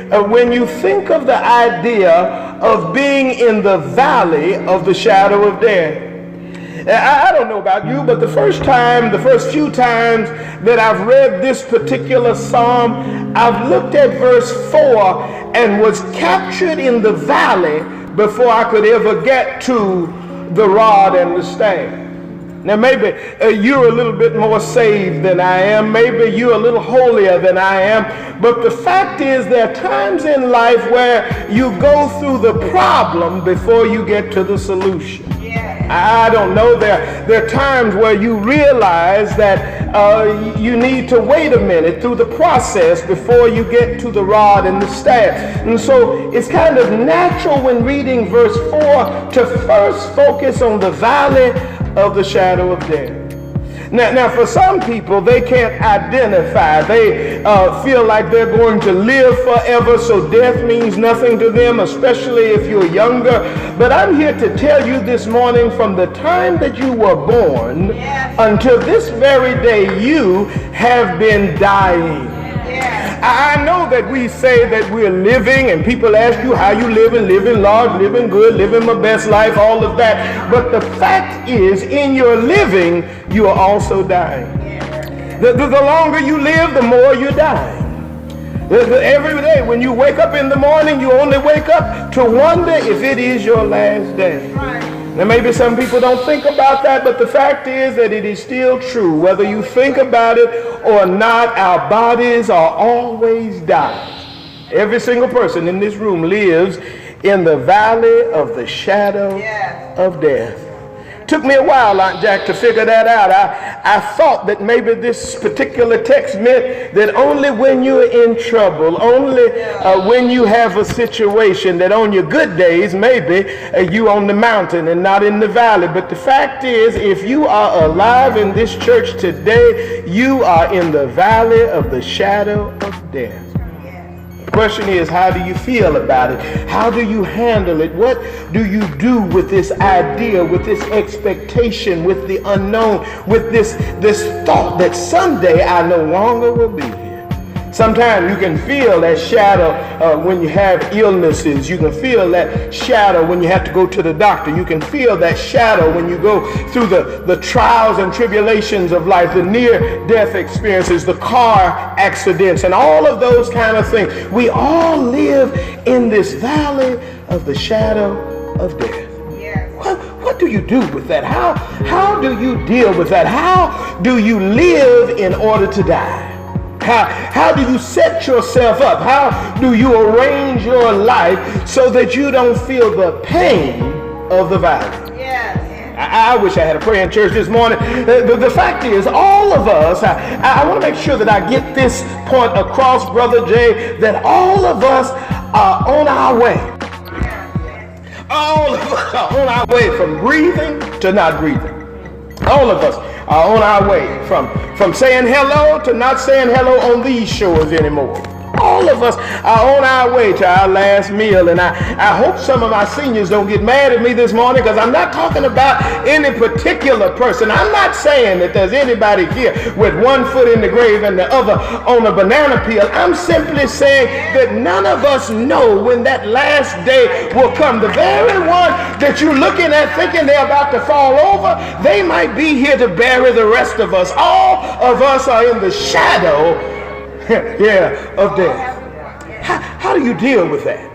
when you think of the idea of being in the valley of the shadow of death. I don't know about you, but the first few times that I've read this particular psalm, I've looked at verse 4 and was captured in the valley before I could ever get to the rod and the staff. Now maybe you're a little bit more saved than I am. Maybe you're a little holier than I am. But the fact is, there are times in life where you go through the problem before you get to the solution. I don't know. There are times where you realize that you need to wait a minute through the process before you get to the rod and the staff. And so it's kind of natural when reading verse 4 to first focus on the valley of the shadow of death. Now, for some people, they can't identify. They feel like they're going to live forever, so death means nothing to them, especially if you're younger. But I'm here to tell you this morning, from the time that you were born until this very day, you have been dying. I know that we say that we're living, and people ask you how you living large, living good, living my best life, all of that. But the fact is, in your living, you are also dying. The longer you live, the more you're dying. Every day when you wake up in the morning, you only wake up to wonder if it is your last day. Now maybe some people don't think about that, but the fact is that it is still true. Whether you think about it or not, our bodies are always dying. Every single person in this room lives in the valley of the shadow of death. Took me a while, Aunt Jack, to figure that out. I thought that maybe this particular text meant that only when you're in trouble, only when you have a situation, that on your good days, maybe you on the mountain and not in the valley. But the fact is, if you are alive in this church today, you are in the valley of the shadow of death. The question is, how do you feel about it? How do you handle it? What do you do with this idea, with this expectation, with the unknown, with this thought that someday I no longer will be here? Sometimes you can feel that shadow when you have illnesses. You can feel that shadow when you have to go to the doctor. You can feel that shadow when you go through the trials and tribulations of life, the near-death experiences, the car accidents, and all of those kind of things. We all live in this valley of the shadow of death. What do you do with that? How do you deal with that? How do you live in order to die? How do you set yourself up? How do you arrange your life so that you don't feel the pain of the valley? I wish I had a praying church this morning. The fact is, all of us, I want to make sure that I get this point across, Brother Jay, that all of us are on our way. All of us are on our way from breathing to not breathing. All of us are on our way from saying hello to not saying hello on these shores anymore. All of us are on our way to our last meal, and I hope some of my seniors don't get mad at me this morning, because I'm not talking about any particular person. I'm not saying that there's anybody here with one foot in the grave and the other on a banana peel. I'm simply saying that none of us know when that last day will come. The very one that you're looking at thinking they're about to fall over, they might be here to bury the rest of us. All of us are in the shadow of death. How do you deal with that?